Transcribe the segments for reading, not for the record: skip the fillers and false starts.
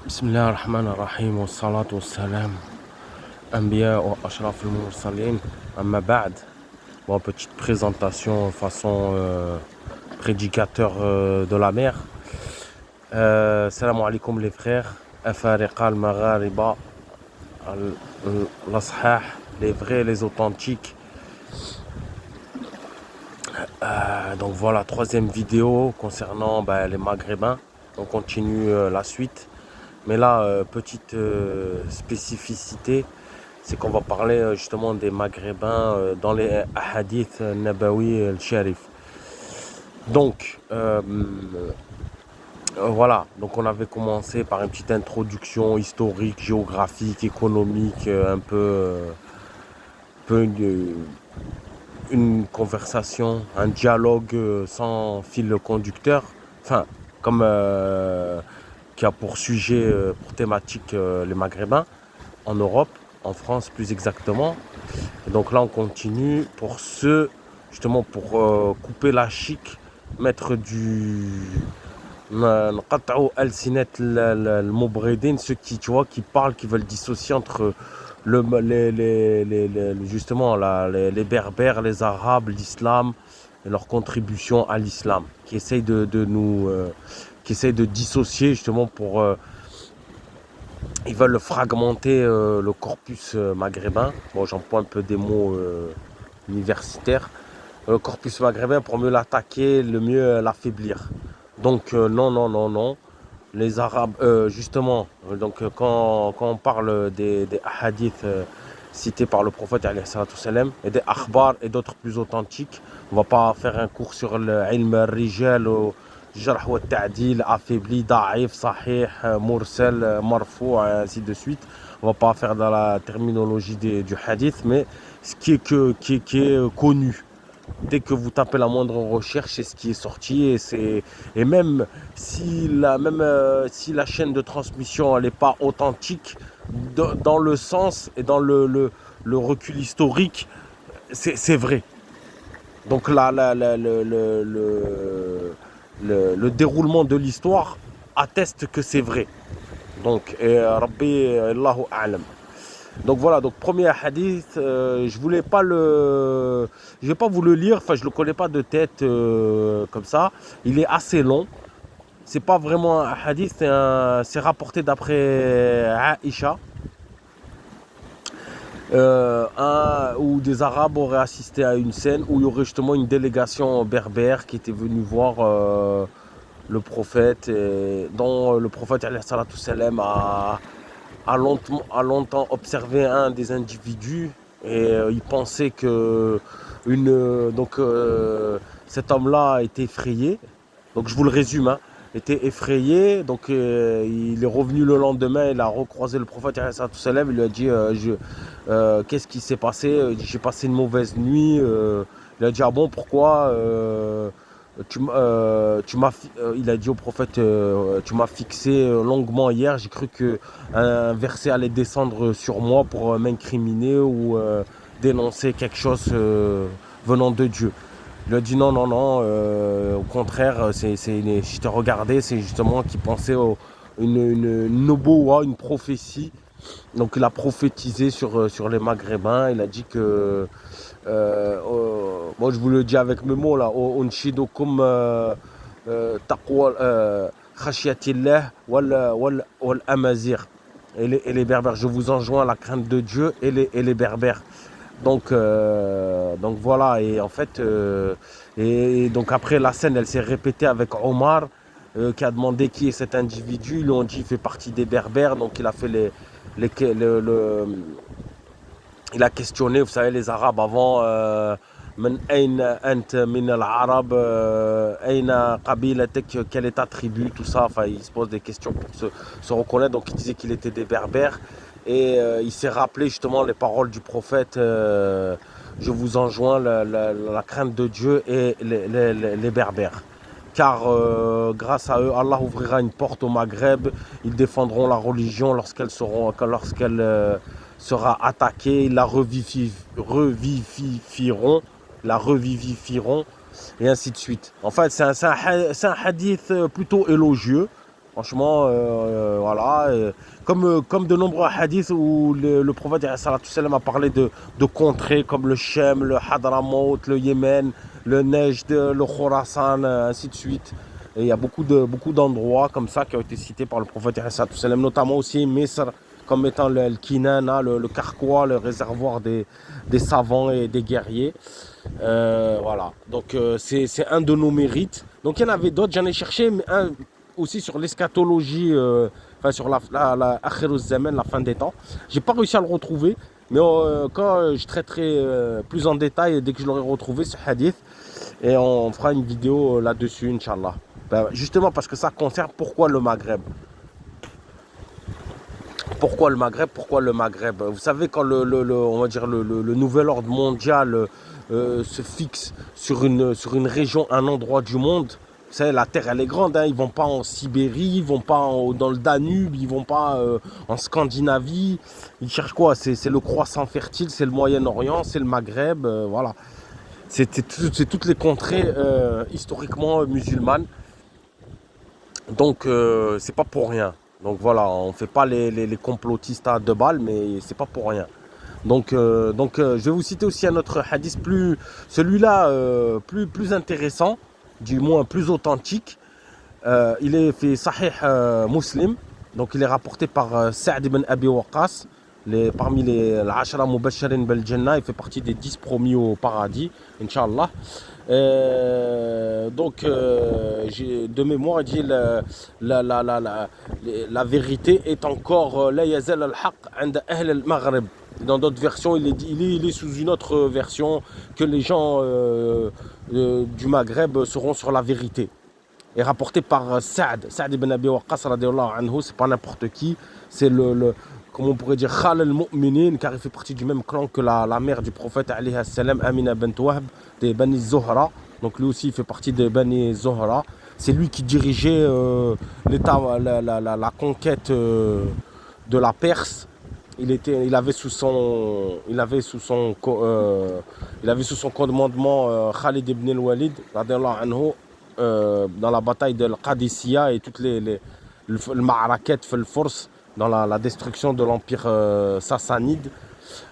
Bismillah ar-Rahman ar-Rahim wa salatu wa salam Anbiya wa Ashraf al-Mursalin Amma ba'd. Bon, petite présentation façon prédicateur de la mer. Salam alaikum les frères, Afariqa al-Maghariba, l'Ashah, les vrais, les authentiques. Donc voilà, troisième vidéo concernant les Maghrébins. On continue la suite. Mais là, petite spécificité, c'est qu'on va parler justement des Maghrébins dans les hadiths Nabawi al-Sharif. Donc, voilà, donc on avait commencé par une petite introduction historique, géographique, économique, un peu une conversation, un dialogue sans fil conducteur, enfin, comme qui a pour sujet, pour thématique les Maghrébins, en Europe, en France plus exactement. Et donc là on continue pour justement pour couper la chic, mettre du ceux qui, tu vois, qui parlent, qui veulent dissocier entre justement les Berbères, les Arabes, l'islam et leur contribution à l'islam, qui essayent qui essayent de dissocier justement pour ils veulent fragmenter le corpus maghrébin. Bon, j'emploie un peu des mots universitaires. Le corpus maghrébin pour mieux l'attaquer, le mieux l'affaiblir. Donc non, non, non, non. Les Arabes, justement, donc quand on parle des hadiths cités par le prophète et des akhbar et d'autres plus authentiques, on va pas faire un cours sur le ilm al-rijal, jarh wa ta'dil, affaibli, da'if, sahih, mursal, marfou, ainsi de suite. On va pas faire dans la terminologie du hadith, mais ce qui est connu. Dès que vous tapez la moindre recherche, c'est ce qui est sorti. Et même si si la chaîne de transmission n'est pas authentique, dans le sens et dans le recul historique, c'est vrai. Donc le déroulement de l'histoire atteste que c'est vrai. Donc, Rabbi Allahu A'lam. Donc voilà, donc premier hadith, je vais pas vous le lire, enfin je le connais pas de tête comme ça. Il est assez long. C'est pas vraiment un hadith, c'est rapporté d'après Aïcha, où des Arabes auraient assisté à une scène où il y aurait justement une délégation berbère qui était venue voir le prophète, dont le prophète a longtemps observé un des individus et il pensait que cet homme-là était effrayé. Donc je vous le résume, hein, était effrayé. Donc il est revenu le lendemain, il a recroisé le prophète, il lui a dit qu'est-ce qui s'est passé? Il dit j'ai passé une mauvaise nuit. Il a dit ah bon, pourquoi il a dit au prophète, tu m'as fixé longuement hier, j'ai cru qu'un verset allait descendre sur moi pour m'incriminer ou dénoncer quelque chose venant de Dieu. Il a dit non, non, non, au contraire, je t'ai regardé, c'est justement qu'il pensait une nubuwa, une prophétie. Donc il a prophétisé sur les Maghrébins, il a dit que moi je vous le dis avec mes mots là, unshidukum taqwa khashiyatillah wal amazir, et les berbères, je vous enjoins la crainte de Dieu et les berbères. Donc voilà, et en fait et donc après la scène elle s'est répétée avec Omar qui a demandé qui est cet individu. Ils lui ont dit il fait partie des berbères, donc il a fait il a questionné, vous savez, les Arabes avant, quelle est ta tribu, tout ça. Enfin, il se pose des questions pour se reconnaître. Donc, il disait qu'il était des Berbères. Et il s'est rappelé justement les paroles du prophète je vous enjoins la crainte de Dieu et les Berbères. Car grâce à eux, Allah ouvrira une porte au Maghreb. Ils défendront la religion lorsqu'elle sera attaquée. Ils la revivifieront, et ainsi de suite. En fait, c'est un hadith plutôt élogieux. Franchement, voilà. Comme de nombreux hadiths où le prophète sallam, a parlé de contrées comme le Shem, le Hadramaut, le Yémen, le Nejd, le Khorasan, ainsi de suite. Et il y a beaucoup d'endroits comme ça qui ont été cités par le prophète sallam, notamment aussi Misr, comme étant le Kinana, le Carquois, le réservoir des savants et des guerriers. Voilà, donc c'est un de nos mérites. Donc il y en avait d'autres, j'en ai cherché un aussi sur l'eschatologie, enfin sur la Akhiruz Zaman, la fin des temps. J'ai pas réussi à le retrouver, mais quand je traiterai plus en détail dès que je l'aurai retrouvé ce hadith, et on fera une vidéo là-dessus, Inch'Allah. Ben, justement parce que ça concerne pourquoi le Maghreb. Pourquoi le Maghreb? Pourquoi le Maghreb? Vous savez, quand on va dire le nouvel ordre mondial se fixe sur une région, un endroit du monde, vous savez, la Terre, elle est grande, hein, ils ne vont pas en Sibérie, ils ne vont pas dans le Danube, ils ne vont pas en Scandinavie. Ils cherchent quoi? C'est le croissant fertile, c'est le Moyen-Orient, c'est le Maghreb, voilà. C'est toutes les contrées historiquement musulmanes. Donc, c'est pas pour rien. Donc voilà, on ne fait pas les complotistes à deux balles, mais c'est pas pour rien. Je vais vous citer aussi un autre hadith celui-là plus intéressant, du moins plus authentique. Il est fait Sahih Muslim, donc il est rapporté par Sa'd ibn Abi Waqqas, parmi les Ashara Mubashirin bil Jannah, il fait partie des 10 promis au paradis, Inch'Allah. De mémoire, il dit la vérité est encore la yazal al-haq عند أهل المغرب. Dans d'autres versions, il est sous une autre version que les gens du Maghreb seront sur la vérité. Et rapporté par Sa'd ibn Abi Waqqas radiallahu anhu, c'est pas n'importe qui, c'est comment on pourrait dire, Khal al-Mu'minin, car il fait partie du même clan que la mère du prophète alayhi salam, Amina bint Wahb, des Bani Zohra. Donc lui aussi il fait partie des Bani Zohra. C'est lui qui dirigeait la conquête de la Perse. Il avait sous son commandement Khalid ibn al-Walid radiallahu anhu, dans la bataille de Qadisiyya et toutes le Ma'araket fait le force dans la destruction de l'empire sassanide.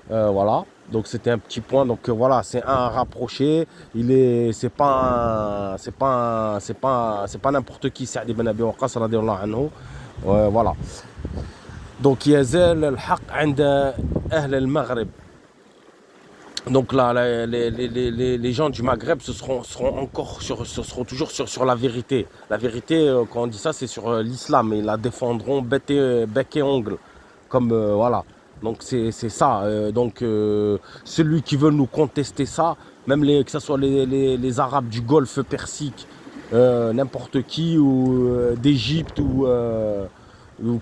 Voilà, donc c'était un petit point. Donc voilà, c'est un rapproché. C'est pas n'importe qui, Sa'd ibn Abi Waqqas radiallahu anhu. Voilà. Donc yazal al-haq 'inda ahl al-Maghrib. Donc là, les gens du Maghreb seront toujours sur la vérité. La vérité, quand on dit ça, c'est sur l'islam. Ils la défendront bec et ongle. Comme, voilà. Donc c'est ça. Celui qui veut nous contester ça, même que ce soit les Arabes du Golfe Persique, n'importe qui, ou d'Égypte, ou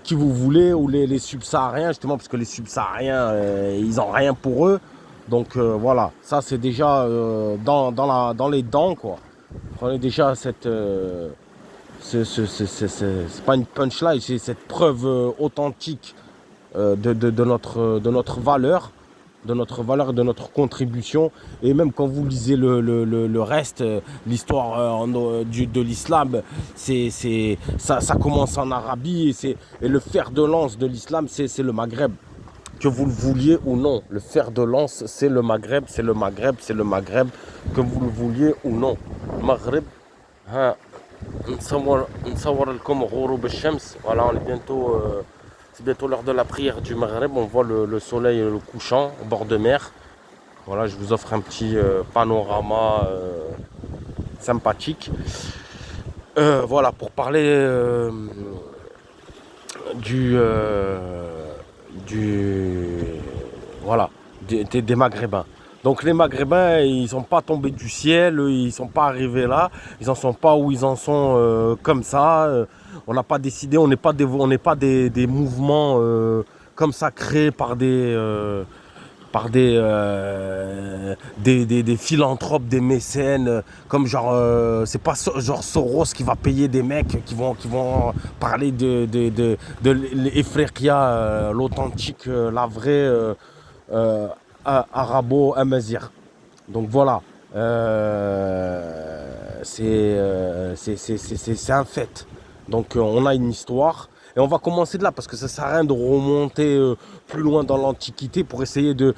qui vous voulez, ou les subsahariens, justement, parce que les subsahariens, ils n'ont rien pour eux. Donc voilà, ça c'est déjà dans les dents, quoi. Prenez déjà c'est pas une punchline, c'est cette preuve authentique de notre valeur, de notre contribution. Et même quand vous lisez le reste, l'histoire de l'islam, ça commence en Arabie, et le fer de lance de l'islam, c'est le Maghreb. Que vous le vouliez ou non, le fer de lance, c'est le Maghreb, c'est le Maghreb, c'est le Maghreb, que vous le vouliez ou non. Maghreb, voilà, on est bientôt, c'est bientôt l'heure de la prière du Maghreb. On voit le soleil le couchant au bord de mer. Voilà, je vous offre un petit panorama sympathique. Voilà, pour parler voilà, des Maghrébins. Donc les Maghrébins, ils ne sont pas tombés du ciel, ils ne sont pas arrivés là, ils n'en sont pas où ils en sont comme ça. On n'a pas décidé, on n'est pas des mouvements comme ça créés par des philanthropes, des mécènes, comme genre, c'est pas genre Soros qui va payer des mecs qui vont parler de l'Ifriqiya, l'authentique, la vraie arabo-amazigh. Donc voilà, c'est un fait. Donc on a une histoire. Et on va commencer de là parce que ça sert à rien de remonter plus loin dans l'Antiquité pour essayer de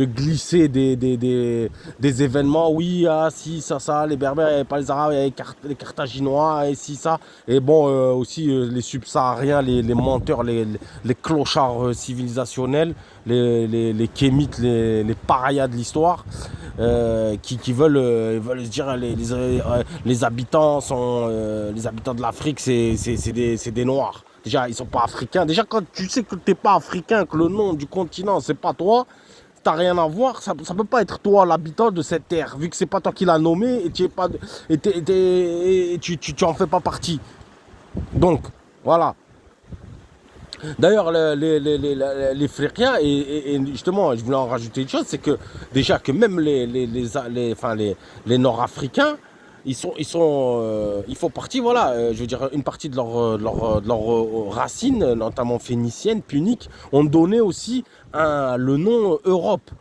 glisser des événements. Oui, ah si, ça, les Berbères, il n'y avait pas les Arabes, il y avait les Carthaginois, et si, ça. Et bon, aussi les subsahariens, les menteurs, les clochards civilisationnels, les kémites, les parias de l'histoire. Qui veulent se dire les habitants sont les habitants de l'Afrique c'est des noirs. Déjà ils sont pas africains. Déjà quand tu sais que t'es pas africain, que le nom du continent c'est pas toi, t'as rien à voir, ça peut pas être toi l'habitant de cette terre vu que c'est pas toi qui l'as nommé et tu es pas et tu en fais pas partie. Donc voilà. D'ailleurs, les Phrygiens, et justement, je voulais en rajouter une chose, c'est que déjà que même enfin, les Nord-Africains, ils font partie, voilà, je veux dire, une partie de leur racine, notamment phénicienne, punique, ont donné aussi le nom Europe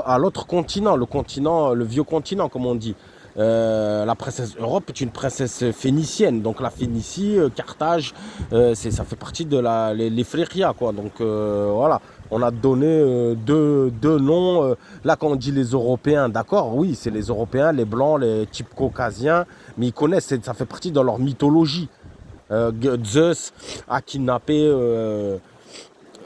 à l'autre continent, le vieux continent, comme on dit. La princesse Europe est une princesse phénicienne, donc la Phénicie, Carthage, ça fait partie de les Phrygias, quoi. Donc voilà, on a donné deux noms. Là, quand on dit les Européens, d'accord, oui, c'est les Européens, les Blancs, les types caucasiens, mais ils connaissent, ça fait partie de leur mythologie. Zeus a kidnappé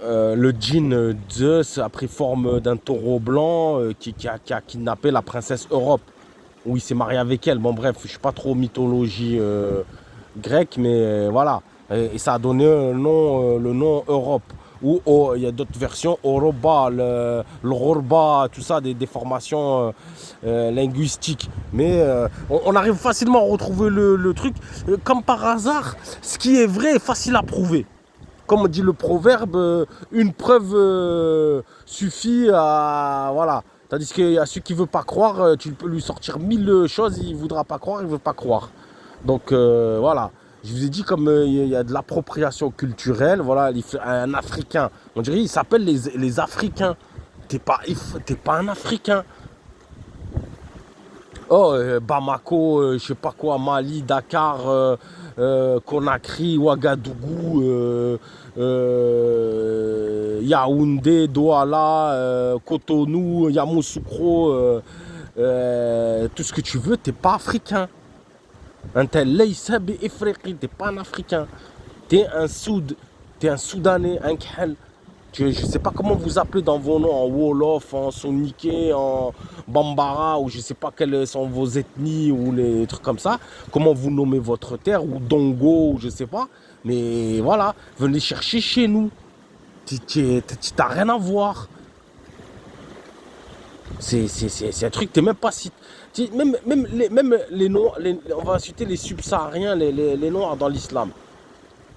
le djinn Zeus a pris forme d'un taureau blanc qui a kidnappé la princesse Europe. Oui, il s'est marié avec elle. Bon, bref, je ne suis pas trop mythologie grecque, mais voilà. Et ça a donné le nom Europe. Ou il y a d'autres versions, Oroba, le Rorba, tout ça, des formations linguistiques. Mais on arrive facilement à retrouver le truc. Comme par hasard, ce qui est vrai est facile à prouver. Comme dit le proverbe, une preuve suffit à... Voilà. Tandis qu'il y a celui qui ne veut pas croire, tu peux lui sortir 1000 choses, il ne voudra pas croire, il ne veut pas croire. Donc voilà. Je vous ai dit comme il y a de l'appropriation culturelle, voilà, un Africain, on dirait il s'appelle les Africains. T'es pas un Africain. Oh, Bamako, je sais pas quoi, Mali, Dakar, Conakry, Ouagadougou, Yaoundé, Douala, Cotonou, Yamoussoukro, tout ce que tu veux, t'es pas africain. Un tel Laysa bi Ifriqi, t'es pas un africain. T'es un Soudanais, un Khel. Je ne sais pas comment vous appelez dans vos noms, en Wolof, en Soniké, en Bambara, ou je ne sais pas quelles sont vos ethnies ou les trucs comme ça. Comment vous nommez votre terre, ou Dongo, ou je ne sais pas. Mais voilà, venez chercher chez nous. Tu n'as rien à voir. C'est un truc, t'es même pas si... Même les noirs, on va citer les subsahariens, les noirs dans l'islam.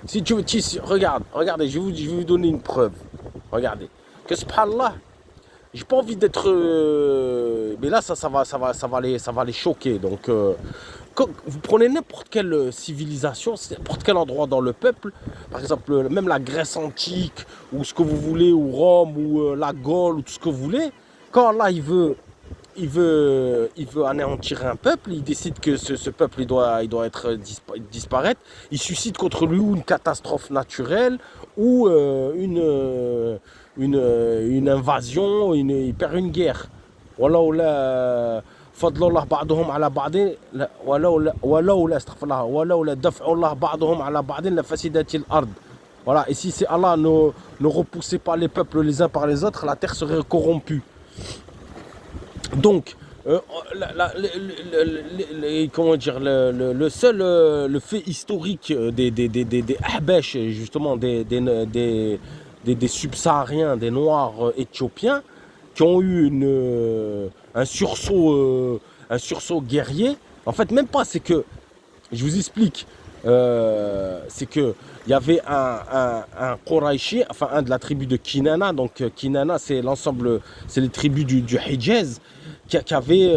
Si tu veux, regardez, je vais vous donner une preuve. Regardez. Que subhanallah, j'ai pas envie d'être. Mais là, ça va les choquer. Donc, quand vous prenez n'importe quelle civilisation, n'importe quel endroit dans le peuple, par exemple, même la Grèce antique, ou ce que vous voulez, ou Rome, ou la Gaule, ou tout ce que vous voulez, quand Allah il veut anéantir un peuple, il décide que ce peuple il doit disparaître, il suscite contre lui ou une catastrophe naturelle ou une invasion, il perd une guerre. Voilà, فضل الله بعضهم على بعض ولولا دفع الله بعضهم على بعض لفسدت الأرض. Voilà, et si c'est Allah ne repoussait pas les peuples les uns par les autres, la terre serait corrompue. Donc, comment dire, le fait historique des Ahbesh, justement, des subsahariens, des Noirs éthiopiens, qui ont eu un sursaut guerrier. En fait, même pas, c'est que, je vous explique, c'est que il y avait un Quraishi, enfin un de la tribu de Kinana. Donc Kinana, c'est l'ensemble, c'est les tribus du Hijaz qui avait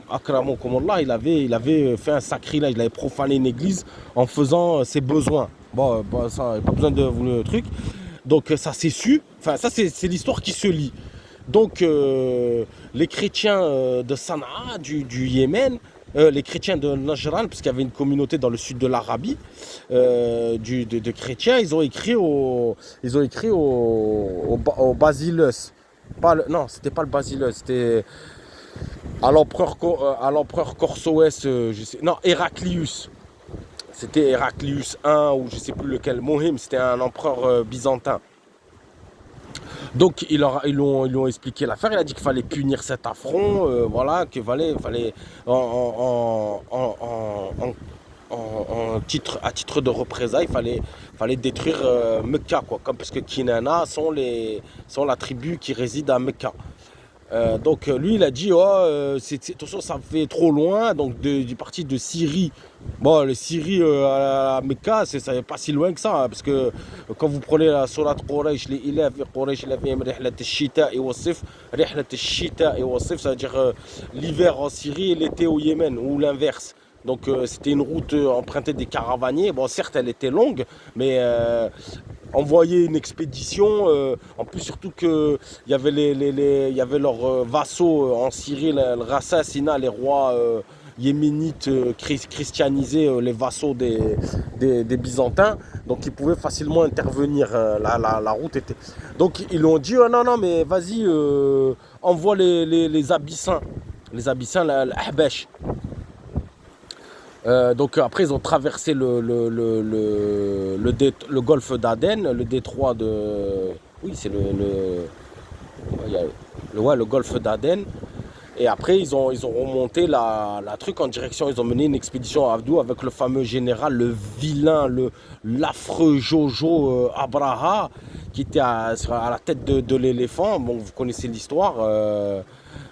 Akramakumullah, il avait fait un sacrilège, il avait profané une église en faisant ses besoins. Bon, ça, pas besoin de vous le truc. Donc ça s'est su. Enfin, ça c'est l'histoire qui se lit. Donc les chrétiens de Sanaa, du Yémen, les chrétiens de Najran, parce qu'il y avait une communauté dans le sud de l'Arabie, de chrétiens, au Basileus. Non, c'était pas le Basileus, c'était à l'empereur Corsoès, non, Héraclius. C'était Héraclius I ou je sais plus lequel. Mohim, c'était un empereur byzantin. Donc ils lui ont expliqué l'affaire. Il a dit qu'il fallait punir cet affront, voilà, qu'il fallait à titre de représailles, fallait détruire Mecca, quoi, comme parce que Kinana sont la tribu qui réside à Mecca. Donc lui il a dit attention, ça fait trop loin, donc du parti de Syrie. Bon, les Syrie à Mecca, ça n'est pas si loin que ça, hein, parce que quand vous prenez la sourate Quraysh, les ilaf Quraysh l'avim rihlat ash-shita et wasif, rihlat ash-shita et wasif, ça veut dire l'hiver en Syrie et l'été au Yémen, ou l'inverse. Donc c'était une route empruntée des caravaniers. Bon, certes elle était longue, mais envoyer une expédition, en plus surtout qu'il y avait, y avait leurs vassaux en Syrie, le Rassa, Sina, les rois yéménites christianisés, les vassaux des Byzantins, donc ils pouvaient facilement intervenir. La route était... Donc ils ont dit, non, mais vas-y, envoie les Abyssins, l'Ahbash. Donc après ils ont traversé le golfe d'Aden, le détroit de... Oui, c'est le golfe d'Aden. Et après ils ont remonté la truc en direction, ils ont mené une expédition à Abdou avec le fameux général, le vilain, l'affreux Jojo Abraha, qui était à la tête de l'éléphant. Bon, vous connaissez l'histoire.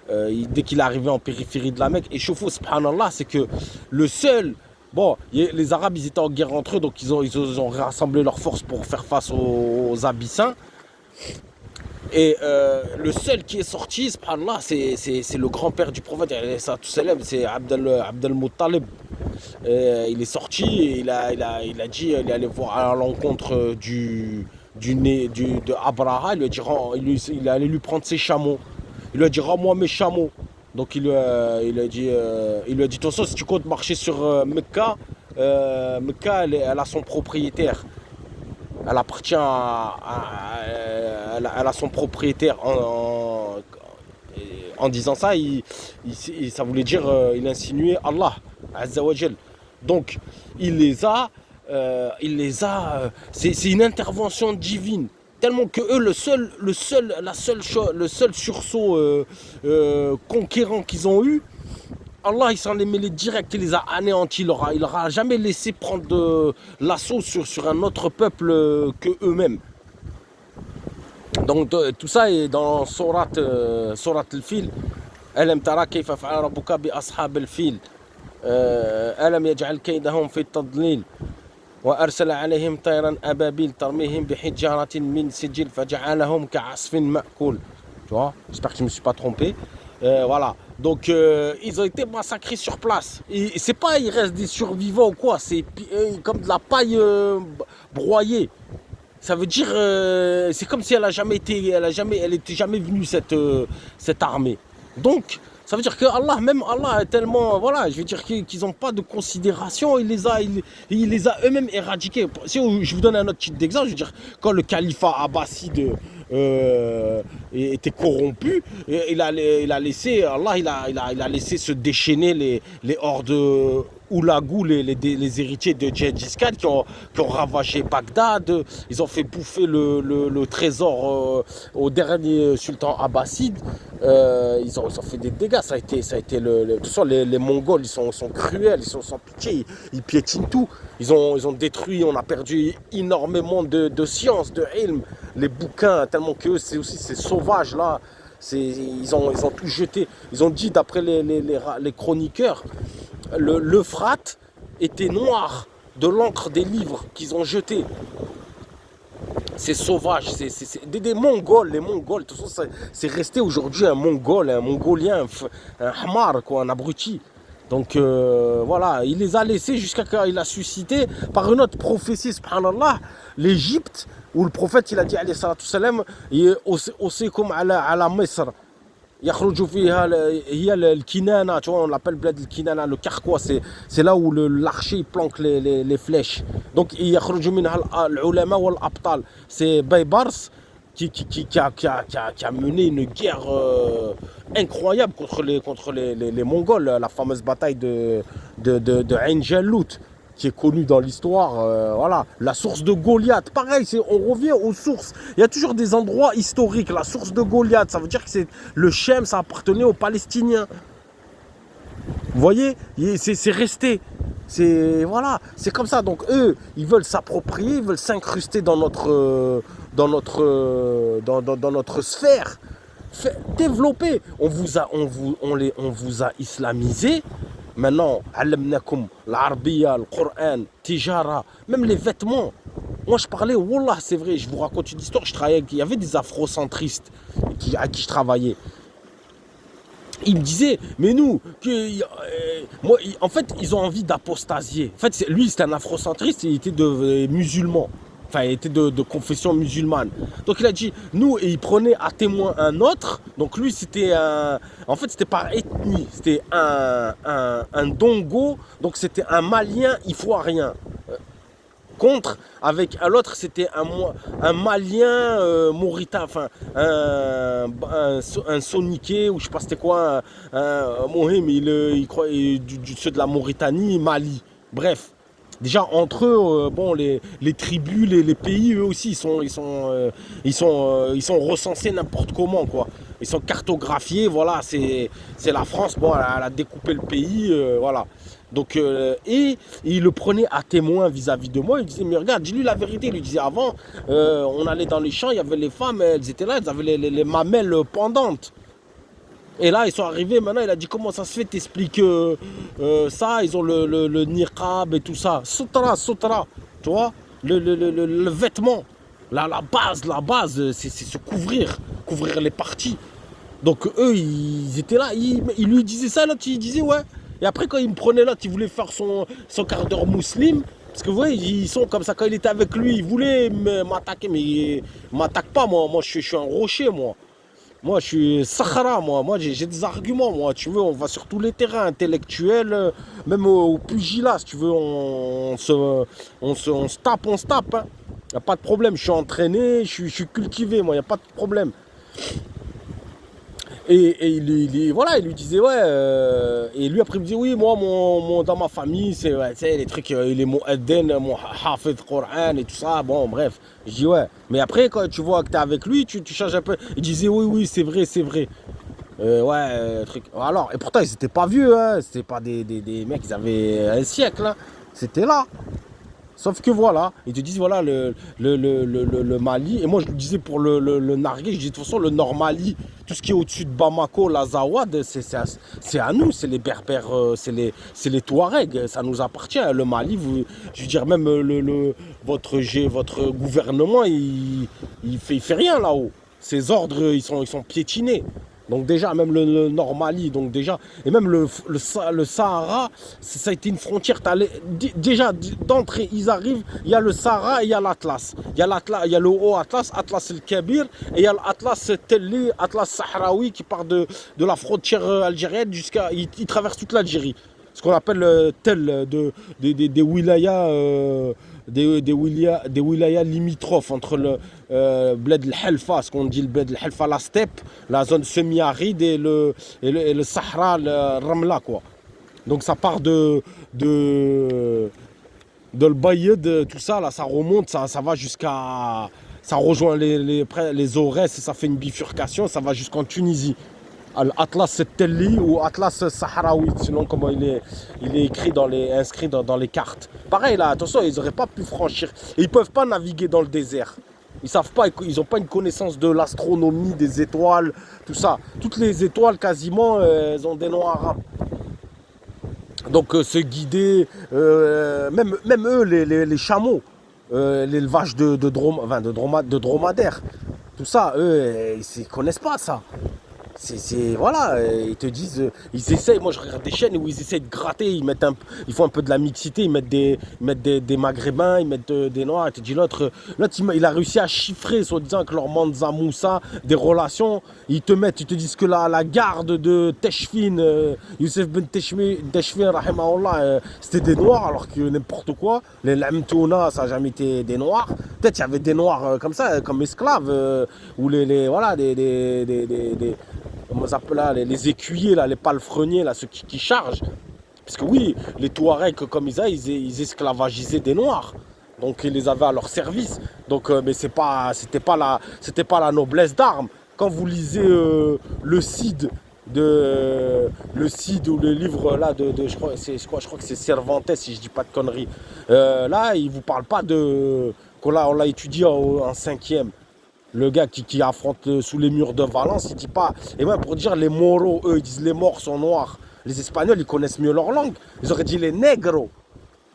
Dès qu'il est arrivé en périphérie de la Mecque, et chauffe, subhanallah, c'est que le seul, bon, les Arabes ils étaient en guerre entre eux, donc ils ont rassemblé leurs forces pour faire face aux Abyssins. Et le seul qui est sorti, subhanallah, c'est le grand-père du prophète, c'est Abdel Muttalib. Il est sorti et il a dit il allait voir à l'encontre de Abraha, il allait lui prendre ses chameaux. Il lui a dit rends-moi mes chameaux. Donc il lui a dit de toute façon, si tu comptes marcher sur Mecca, Mecca elle a son propriétaire. Elle appartient elle a son propriétaire. En disant ça, ça voulait dire il insinuait Allah Azza wa Jal. Donc il les a c'est une intervention divine. Tellement que eux, le seul sursaut conquérant qu'ils ont eu, Allah il s'en est mêlé direct, il les a anéantis, il leur a jamais laissé prendre l'assaut sur un autre peuple que eux-mêmes. Donc tout ça est dans Surat al-Fil. Alam tara kayfa fa'ala rabbuka bi ashab al-fil. Alam yaj'al kaydahum fi tadlil. وأرسل عليهم طيرا أبابيل ترميهم بحجارة من سجيل فجعلهم كعصف مأكول. Tu vois, j'espère que je ne me suis pas trompé. Voilà, donc ils ont été massacrés sur place. Et c'est pas il reste des survivants ou quoi, c'est comme de la paille broyée. Ça veut dire c'est comme si elle était jamais venue cette armée. Donc ça veut dire que Allah est tellement, voilà, je veux dire qu'ils n'ont pas de considération, il les a eux-mêmes éradiqués. Si je vous donne un autre type d'exemple, je veux dire, quand le califat abbasside était corrompu, Allah il a laissé se déchaîner les hordes Oulagou, les héritiers de Gengis Khan qui ont ravagé Bagdad. Ils ont fait bouffer le trésor au dernier sultan abbasside. Ils ont fait des dégâts. Ça a été de toute façon, les Mongols, ils sont cruels, ils sont sans pitié, ils piétinent tout. Ils ont détruit, on a perdu énormément de sciences, de ilm, les bouquins, tellement que c'est sauvage là. Ils ont tout jeté. Ils ont dit, d'après les chroniqueurs, l'Euphrate était noir de l'encre des livres qu'ils ont jetés. C'est sauvage, c'est des Mongols. Les Mongols, de toute façon, c'est resté aujourd'hui un Mongol, un Mongolien, un Hamar, quoi, un abruti. Donc voilà, il les a laissés jusqu'à ce qu'il a suscité par une autre prophétie, subhanallah, l'Égypte, où le prophète il a dit alayhi salatu salam, Osikum ala Misr. يخرج فيها هي الكنانة, tu vois, on l'appelle bled الكنانة, le carquois, c'est là où l'archer il planque les flèches. Donc يخرج منها العلماء والأبطال. C'est Baybars qui a mené une guerre incroyable contre les Mongols, la fameuse bataille de Ain Jalut, qui est connue dans l'histoire. Voilà, la source de Goliath, pareil, on revient aux sources. Il y a toujours des endroits historiques. La source de Goliath, ça veut dire que le Shem, ça appartenait aux Palestiniens. Vous voyez, c'est resté. Voilà, c'est comme ça. Donc eux, ils veulent s'approprier, ils veulent s'incruster dans notre sphère. Développer. On vous a islamisé. Maintenant, علمناكم العربية, le Coran, tijara, même les vêtements. Moi, je parlais, wallah, c'est vrai, je vous raconte une histoire. Il y avait des afrocentristes à qui je travaillais. Ils me disaient, mais nous, moi, en fait, ils ont envie d'apostasier. En fait, lui, c'était un afrocentriste, il était musulman. Enfin, il était de confession musulmane. Donc il a dit, nous, et il prenait à témoin un autre. Donc lui, c'était en fait, c'était par ethnie. C'était un Dongo. Donc c'était un Malien ivoirien. Contre, avec l'autre, c'était un Malien mauritain, enfin, un Soniqué, ou je sais pas c'était quoi, Mohim, il croit, ceux de la Mauritanie, Mali. Bref. Déjà entre eux, bon, les tribus, les pays, eux aussi, ils sont recensés n'importe comment, quoi. Ils sont cartographiés, voilà, c'est la France, bon, elle a découpé le pays, voilà. Donc, et il le prenait à témoin vis-à-vis de moi. Il disait, mais regarde, dis-lui la vérité. Il lui disait, avant, on allait dans les champs, il y avait les femmes, elles étaient là, elles avaient les mamelles pendantes. Et là, ils sont arrivés, maintenant, il a dit, comment ça se fait, t'expliques ça, ils ont le niqab et tout ça. Sutra, tu vois, le vêtement. La base, c'est se couvrir les parties. Donc, eux, ils étaient là, ils lui disaient ça, l'autre, il disait, ouais. Et après, quand il me prenait là, il voulait faire son quart d'heure musulman. Parce que vous voyez, ils sont comme ça. Quand il était avec lui, il voulait m'attaquer. Mais il ne m'attaque pas, moi. Moi, je suis un rocher, moi. Moi, je suis Sahara, moi. Moi, j'ai des arguments, moi. Tu veux, on va sur tous les terrains intellectuels, même au pugilat, si tu veux. On se tape, Hein. Il n'y a pas de problème. Je suis entraîné, je suis cultivé, moi. Il n'y a pas de problème. Et il lui disait, ouais, et lui après il me dit, oui, moi, dans ma famille, c'est ouais, les trucs, il est mon Eden, mon Hafid Coran et tout ça, bon, bref. Je dis, ouais, mais après, quand tu vois que t'es avec lui, tu changes un peu. Il disait, oui, c'est vrai. Truc. Alors, et pourtant, ils n'étaient pas vieux, hein, c'était pas des mecs, ils avaient un siècle, hein. C'était là. Sauf que voilà, ils te disent voilà le Mali. Et moi je le disais pour le Nargué, je dis de toute façon le Nord Mali, tout ce qui est au-dessus de Bamako, la Zawad, c'est à nous, c'est les Berbères, c'est les Touaregs, ça nous appartient. Le Mali, je veux dire même votre gouvernement, il fait rien là-haut. Ses ordres, ils sont piétinés. Donc déjà, même le Nord Mali, donc déjà, et même le Sahara, ça a été une frontière. Déjà, d'entrée, ils arrivent, il y a le Sahara et il y a l'Atlas. Il y a le Haut Atlas, Atlas el-Kabir, et il y a l'Atlas Telli, Atlas Sahraoui, qui part de la frontière algérienne jusqu'à... Il traverse toute l'Algérie. Ce qu'on appelle tel des wilayas... des wilayas limitrophes entre le Bled el-Helfa, ce qu'on dit le Bled el-Helfa, la steppe, la zone semi-aride et le Sahara, le Ramla, quoi. Donc ça part de le Bayed, tout ça, là, ça remonte, ça va jusqu'à... Ça rejoint les Aurès, ça fait une bifurcation, ça va jusqu'en Tunisie. Atlas Telli ou Atlas Sahraoui, sinon comment il est inscrit dans les cartes. Pareil là, attention, ils n'auraient pas pu franchir. Et ils ne peuvent pas naviguer dans le désert. Ils savent pas, ils n'ont pas une connaissance de l'astronomie, des étoiles, tout ça. Toutes les étoiles quasiment, elles ont des noms arabes. Donc se guider, même eux, les chameaux, l'élevage de dromadaires, tout ça, eux, ils ne connaissent pas ça. Voilà, ils te disent, ils essayent, moi je regarde des chaînes où ils essayent de gratter, ils font un peu de la mixité, ils mettent des maghrébins, ils mettent des noirs, et tu dis l'autre il a réussi à chiffrer, soi-disant que leur Manza Moussa, des relations, ils te disent que la garde de Teshfin, Youssef Ben Teshfin, rahimahullah, c'était des noirs, alors que n'importe quoi, les Lamtouna, ça n'a jamais été des noirs, peut-être il y avait des noirs comme ça, comme esclaves, ou voilà, comment ça s'appelle là, les écuyers, là, les palefreniers, là, ceux qui chargent. Parce que oui, les Touaregs, comme ils esclavagisaient des Noirs. Donc ils les avaient à leur service. Donc, mais c'était pas la noblesse d'armes. Quand vous lisez le Cid ou le livre là je crois, je crois que c'est Cervantes si je dis pas de conneries. Là, il vous parle pas de on l'a étudié en cinquième. Le gars qui affronte sous les murs de Valence, il dit pas. Et même pour dire les moros, eux, ils disent les morts sont noirs. Les Espagnols, ils connaissent mieux leur langue. Ils auraient dit les negros.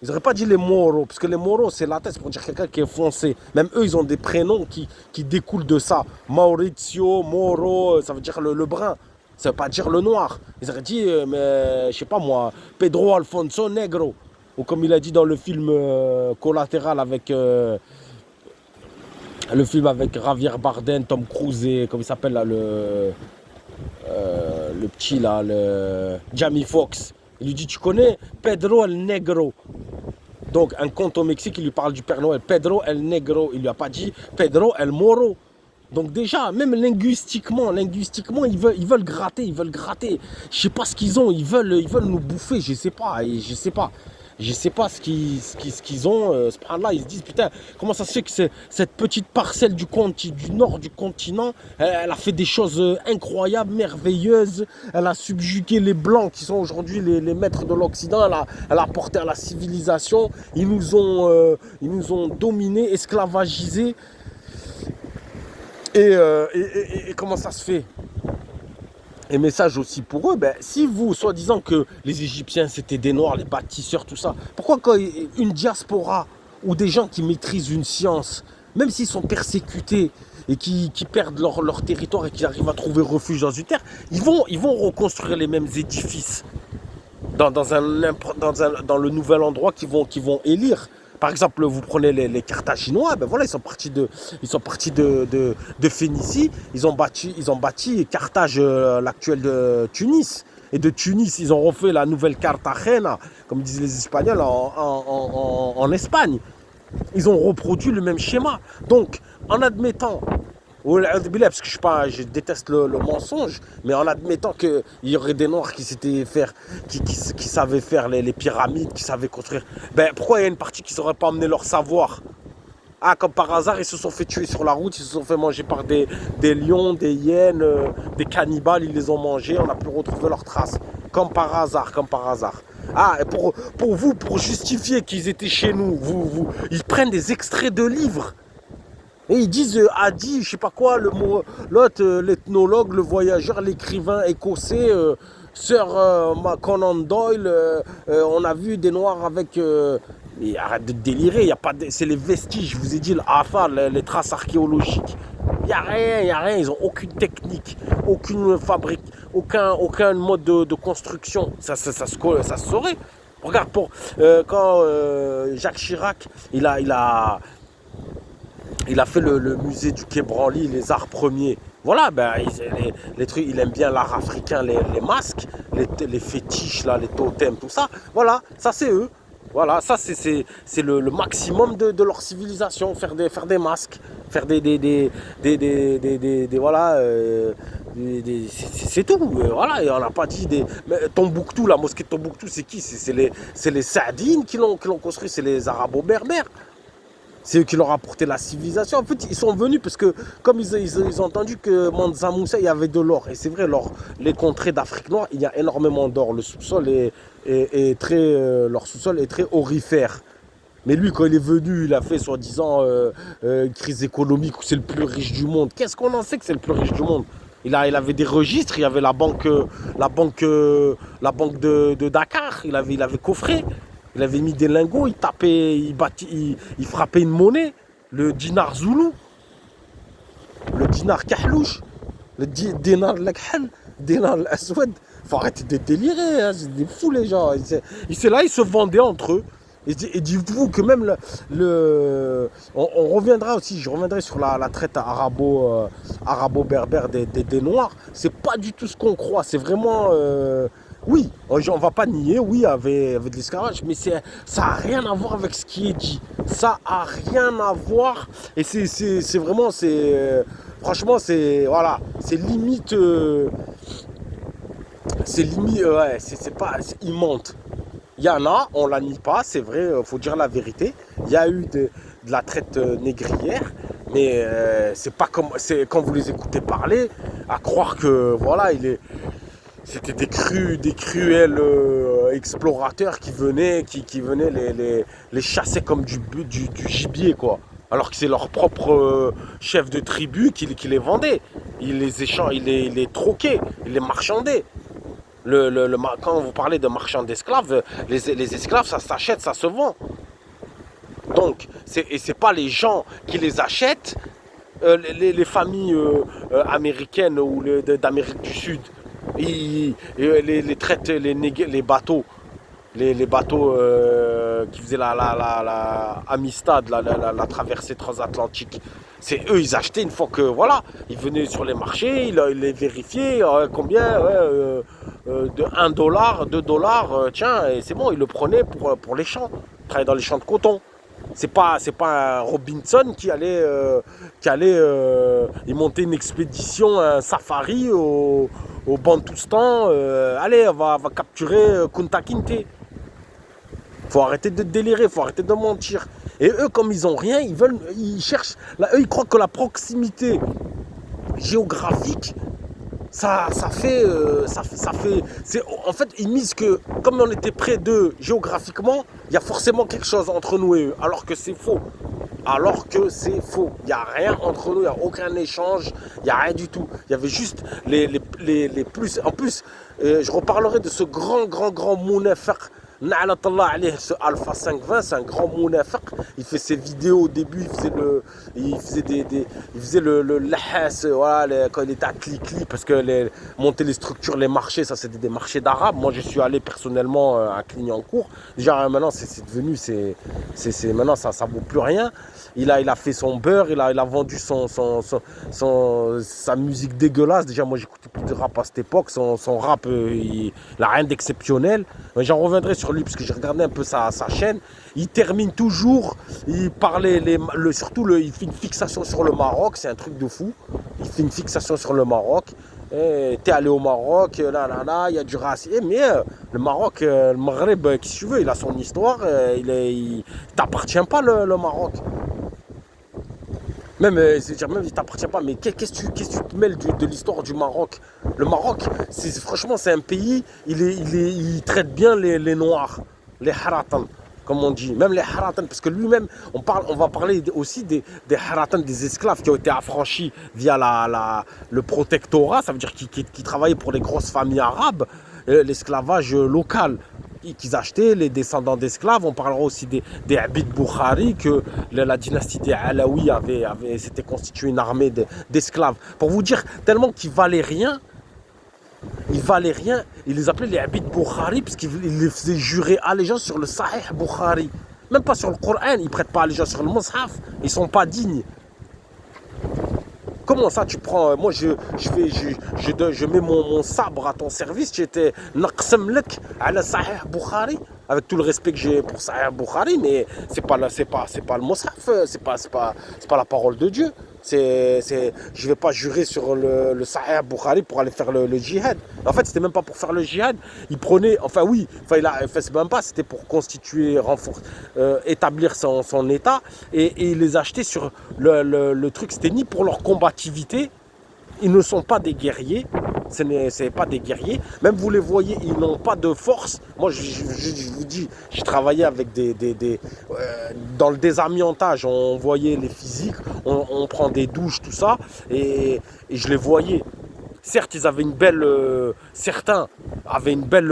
Ils n'auraient pas dit les moros, parce que les moros, c'est la tête, c'est pour dire quelqu'un qui est foncé. Même eux, ils ont des prénoms qui découlent de ça. Maurizio, Moro, ça veut dire le brun. Ça veut pas dire le noir. Ils auraient dit, mais je sais pas moi, Pedro Alfonso Negro. Ou comme il a dit dans le film Collatéral avec. Le film avec Javier Bardem, Tom Cruise et comment il s'appelle là le petit là, le Jamie Foxx. Il lui dit tu connais Pedro el Negro. Donc un conte au Mexique, il lui parle du Père Noël. Pedro el Negro. Il lui a pas dit Pedro el Moro. Donc déjà, même linguistiquement, ils veulent gratter, ils veulent gratter. Je sais pas ce qu'ils ont, ils veulent nous bouffer, je sais pas, je sais pas. Je sais pas ce qu'ils ont, là ils se disent putain, comment ça se fait que cette petite parcelle du nord du continent, elle a fait des choses incroyables, merveilleuses, elle a subjugué les blancs qui sont aujourd'hui les maîtres de l'Occident, elle a apporté à la civilisation, ils nous ont dominés, esclavagisés. Et comment ça se fait? Et message aussi pour eux, ben, si vous, soi-disant que les Égyptiens c'était des Noirs, les bâtisseurs, tout ça, pourquoi quand une diaspora ou des gens qui maîtrisent une science, même s'ils sont persécutés et qui perdent leur territoire et qui arrivent à trouver refuge dans une terre, ils vont reconstruire les mêmes édifices dans dans le nouvel endroit qu'ils vont élire. Par exemple, vous prenez les Carthaginois, ben voilà, ils sont partis de Phénicie, ils ont bâti Carthage, l'actuel de Tunis. Et de Tunis, ils ont refait la nouvelle Cartagena, comme disent les Espagnols, en Espagne. Ils ont reproduit le même schéma. Donc, en admettant parce que je déteste le mensonge, mais en admettant qu'il y aurait des Noirs qui savaient faire les pyramides, qui savaient construire, ben pourquoi il y a une partie qui ne saurait pas amener leur savoir? Ah, comme par hasard, ils se sont fait tuer sur la route, ils se sont fait manger par des lions, des hyènes, des cannibales, ils les ont mangés, on a pu retrouver leurs traces. Comme par hasard, comme par hasard. Ah, et pour justifier qu'ils étaient chez nous, ils prennent des extraits de livres. Et ils disent Adi, je sais pas quoi, l'autre, l'ethnologue, le voyageur, l'écrivain écossais, Sir Conan Doyle, on a vu des noirs avec. Mais arrête de délirer, y a pas c'est les vestiges, je vous ai dit, les traces archéologiques. Il n'y a rien, ils n'ont aucune technique, aucune fabrique, aucun mode de construction. Ça se saurait. Regarde, quand Jacques Chirac, il a fait le musée du Quai Branly, les arts premiers. Voilà, ben, les trucs, il aime bien l'art africain, les masques, les fétiches, là, les totems, tout ça. Voilà, ça c'est eux. Voilà, ça c'est le maximum de leur civilisation, faire des masques, faire voilà, c'est tout. Voilà, et on n'a pas dit mais Tombouctou, la mosquée de Tombouctou, c'est qui? C'est les Saadines qui l'ont construit, c'est les Arabo-Berbères. C'est eux qui leur ont apporté la civilisation. En fait, ils sont venus parce que, comme ils ont entendu que Mansa Moussa, il y avait de l'or. Et c'est vrai, les contrées d'Afrique noire, il y a énormément d'or. Le sous-sol leur sous-sol est très aurifère. Mais lui, quand il est venu, il a fait soi-disant une crise économique où c'est le plus riche du monde. Qu'est-ce qu'on en sait que c'est le plus riche du monde? Il avait des registres, il y avait la banque de Dakar, il avait coffré. Il avait mis des lingots, il tapait, il frappait une monnaie, le dinar zoulou, le dinar kahlouche. Le dinar l'akhan, dinar l'aswad. Faut arrêter de délirer, hein, c'est des fous les gens. C'est là, ils se vendaient entre eux. Et dites-vous que même on reviendra aussi, je reviendrai sur la traite arabo-berbère des Noirs. C'est pas du tout ce qu'on croit. C'est vraiment, oui, on va pas nier, oui, avec de l'esclavage, mais ça a rien à voir avec ce qui est dit. Ça a rien à voir. Et c'est vraiment, franchement, voilà, c'est limite, ouais, c'est pas, ils mentent. Il y en a, on la nie pas, c'est vrai, il faut dire la vérité. Il y a eu de la traite négrière, mais c'est pas comme, c'est quand vous les écoutez parler, à croire que voilà, c'était des cruels explorateurs qui venaient les chasser comme du gibier, quoi. Alors que c'est leur propre chef de tribu qui les vendait. Il les troquait, il les marchandait. Quand vous parlez de marchands d'esclaves, les esclaves, ça s'achète, ça se vend. Donc, c'est pas les gens qui les achètent, les familles américaines ou d'Amérique du Sud, les traitent les bateaux, les bateaux qui faisaient la Amistad, la traversée transatlantique. C'est eux, ils achetaient une fois que, voilà, ils venaient sur les marchés, ils les vérifiaient, combien, ouais, de 1 $, 2 $, tiens, et c'est bon, ils le prenaient pour les champs, travailler dans les champs de coton. C'est pas un Robinson il montait une expédition, un safari au Bantoustan, allez, on va capturer Kunta Kinte. Faut arrêter de délirer, faut arrêter de mentir. Et eux, comme ils ont rien, ils cherchent. Là, eux, ils croient que la proximité géographique, ça fait. En fait, ils misent que, comme on était près d'eux géographiquement, il y a forcément quelque chose entre nous et eux. Alors que c'est faux. Alors que c'est faux. Il n'y a rien entre nous, il n'y a aucun échange, il n'y a rien du tout. Il y avait juste les plus. En plus, je reparlerai de ce grand Mounafaq. Na'alatallah alayh, ce Alpha 520, c'est un grand mounafaq. Il fait ses vidéos au début, il faisait le lahas, voilà, quand il était à Clicli, parce que monter les structures, les marchés, ça c'était des marchés d'arabes. Moi je suis allé personnellement à Clignancourt. Déjà maintenant c'est devenu, maintenant ça vaut plus rien. Il a fait son beurre, il a vendu sa musique dégueulasse. Déjà, moi, j'écoutais plus de rap à cette époque. Son rap, il n'a rien d'exceptionnel. Mais j'en reviendrai sur lui parce que j'ai regardé un peu sa chaîne. Il termine toujours, il parlait, il fait une fixation sur le Maroc, c'est un truc de fou. Il fait une fixation sur le Maroc. T'es allé au Maroc, il y a du racisme. Mais le Maroc, le Maghreb, qu'est-ce que tu veux, il a son histoire, il t'appartient pas le Maroc. Même, même il t'appartient pas, mais qu'est-ce que tu te mêles de l'histoire du Maroc? Le Maroc, franchement, c'est un pays, il traite bien les Noirs, les Haratan, comme on dit. Même les Haratan, parce que lui-même, on va parler aussi des Haratan, des esclaves qui ont été affranchis via le protectorat, ça veut dire qu'ils travaillaient pour les grosses familles arabes, l'esclavage local qu'ils achetaient, les descendants d'esclaves. On parlera aussi des Abid Bukhari, que la dynastie des Alaouis s'était constituée une armée d'esclaves. Pour vous dire, tellement qu'ils valaient rien, ils les appelaient les Abid Bukhari, parce qu'ils les faisaient jurer allégeance sur le Sahih Bukhari. Même pas sur le Coran, ils ne prêtent pas allégeance sur le Mus'haf, ils ne sont pas dignes. Comment ça tu prends, moi je mets mon sabre à ton service, j'étais naqsam lek ala Sahih Bukhari, avec tout le respect que j'ai pour Sahih Bukhari, mais c'est pas le Mus'haf, c'est pas la parole de Dieu. Je vais pas jurer sur le Sahih Bukhari pour aller faire le djihad. En fait, c'était même pas pour faire le djihad. Il prenait, c'est même pas, c'était pour constituer, établir son état, et il les achetait sur le truc. C'était ni pour leur combativité. Ils ne sont pas des guerriers. C'est pas des guerriers. Même vous les voyez, ils n'ont pas de force. Moi, je vous dis, j'ai travaillé avec dans le désamiantage. On voyait les physiques, on prend des douches, tout ça, et je les voyais. Certes, ils avaient une belle. Certains avaient une belle.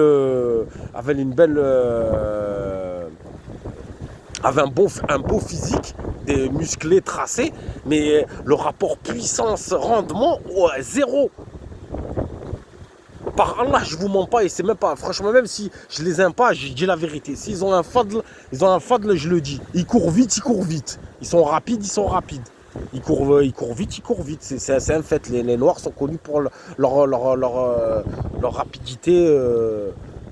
Avaient un beau physique, des musclés, tracés, mais le rapport puissance-rendement, ouais, zéro. Par Allah, je vous mens pas, et c'est même pas, franchement, même si je les aime pas, je dis la vérité. S'ils ont un fadl, je le dis. Ils courent vite, ils courent vite. Ils sont rapides, ils sont rapides. Ils courent vite, ils courent vite. C'est un fait. Les Noirs sont connus pour leur rapidité,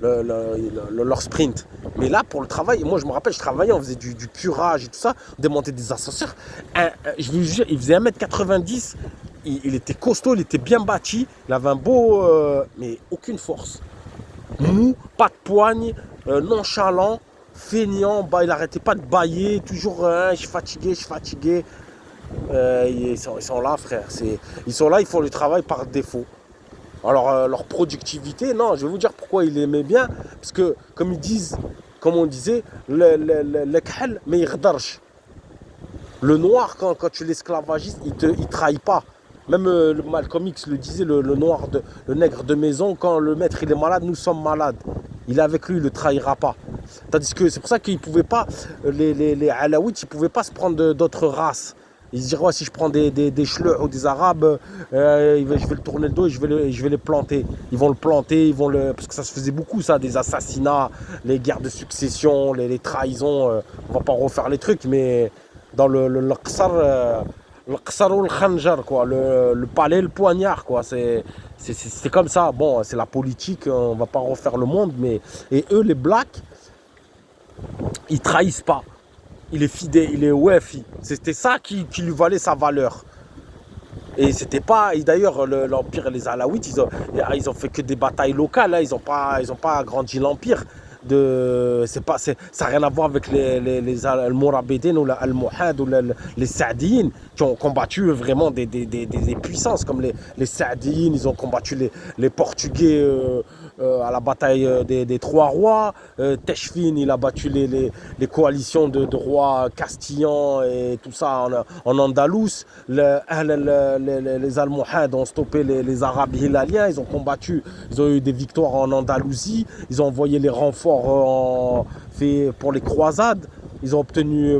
leur sprint. Mais là, pour le travail, moi je me rappelle, je travaillais, on faisait du curage et tout ça, on démontait des ascenseurs. Je vous jure, il faisait 1m90. Il était costaud, il était bien bâti, il avait un beau, mais aucune force. Mou, pas de poigne, nonchalant, feignant, bah, il n'arrêtait pas de bâiller, toujours je suis fatigué, je suis fatigué. Ils sont là, frère. Ils sont là, ils font le travail par défaut. Alors, leur productivité, non, je vais vous dire pourquoi ils l'aimaient bien. Parce que, comme ils disent, comme on disait, le khal, mais il redarche. Le noir, quand tu l'esclavagises, il trahit pas. Même Malcolm X le disait, le nègre de maison, quand le maître il est malade, nous sommes malades. Il est avec lui, il ne le trahira pas. Tandis que c'est pour ça qu'ils ne pouvaient pas, les Alaouites, ils ne pouvaient pas se prendre d'autres races. Ils se diraient, ouais, si je prends des Chleux ou des Arabes, je vais le tourner le dos et je vais les planter. Ils vont le planter, parce que ça se faisait beaucoup, ça, des assassinats, les guerres de succession, les trahisons. On ne va pas refaire les trucs, mais dans le Qsar, le Qsar ou le Khanjar, quoi, le palais, le poignard, quoi. C'est comme ça. Bon, c'est la politique, on ne va pas refaire le monde, mais. Et eux, les Blacks, ils trahissent pas. Il est fidèle, il est wafi. C'était ça qui lui valait sa valeur. Et c'était pas. Et d'ailleurs, l'Empire, les Alaouites, ils ont fait que des batailles locales. Hein, ils ont pas agrandi l'Empire. Ça n'a rien à voir avec les Al-Mourabédines ou les Al-Mohad ou les Saadiyin qui ont combattu vraiment des puissances comme les Saadiyin. Ils ont combattu les Portugais à la bataille des Trois Rois. Teshfin, il a battu les coalitions de rois castillans et tout ça en Andalous. Les Almohades ont stoppé les Arabes hilaliens. Ils ont combattu, ils ont eu des victoires en Andalousie. Ils ont envoyé les renforts pour les croisades. Ils ont obtenu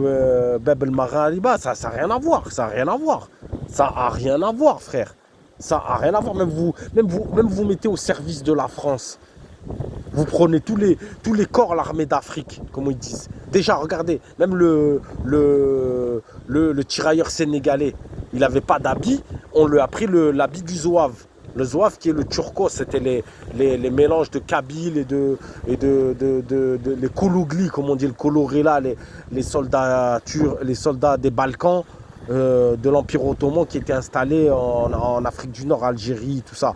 Bab el-Maghariba. Ça n'a rien à voir. Ça n'a rien à voir. Ça n'a rien à voir, frère. Ça n'a rien à voir. Même vous mettez au service de la France. Vous prenez tous les corps l'armée d'Afrique, comme ils disent. Déjà, regardez, même le tirailleur sénégalais, il n'avait pas d'habit. On lui a pris l'habit du zouave. Le zouave qui est le turco, c'était les mélanges de Kabyle et les Koulougli, comme on dit, le Kolorela, les soldats des Balkans. De l'Empire ottoman qui était installé en Afrique du Nord, Algérie, tout ça.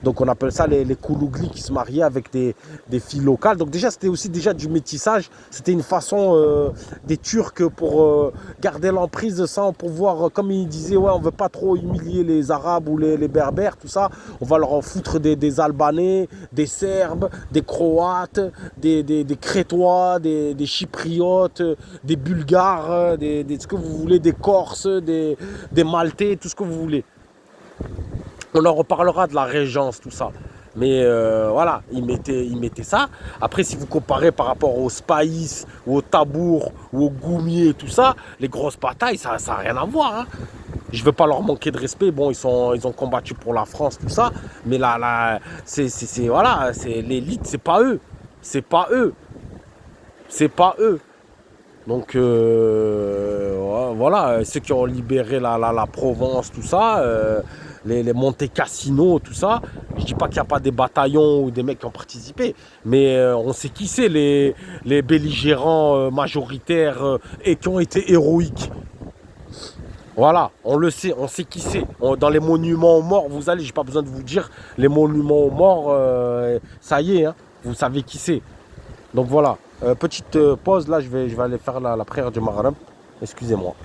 Donc on appelle ça les Koulougli qui se mariaient avec des filles locales. Donc déjà c'était aussi du métissage. C'était une façon des Turcs pour garder l'emprise sans pouvoir, comme ils disaient, ouais, on veut pas trop humilier les Arabes ou les Berbères, tout ça. On va leur en foutre des Albanais, des Serbes, des Croates, des Crétois, des Chypriotes, des Bulgares, ce que vous voulez, des Corses, des Maltais, tout ce que vous voulez. On en reparlera de la régence, tout ça. Mais voilà, ils mettaient ça. Après, si vous comparez par rapport au Spaïs, ou au Tabour, ou au Goumier, tout ça, les grosses batailles, ça n'a rien à voir. Hein. Je ne veux pas leur manquer de respect. Bon, ils ont combattu pour la France, tout ça. Mais là voilà, c'est l'élite, c'est pas eux. C'est pas eux. C'est pas eux. Donc voilà, ceux qui ont libéré la Provence, tout ça, les Monte Cassino, tout ça. Je dis pas qu'il n'y a pas des bataillons ou des mecs qui ont participé, mais on sait qui c'est les belligérants majoritaires et qui ont été héroïques. Voilà, on le sait, on sait qui c'est. Dans les monuments aux morts, vous allez, j'ai pas besoin de vous dire, les monuments aux morts, ça y est, hein, vous savez qui c'est. Donc voilà, petite pause, là je vais aller faire la prière du Maghreb. Excusez-moi.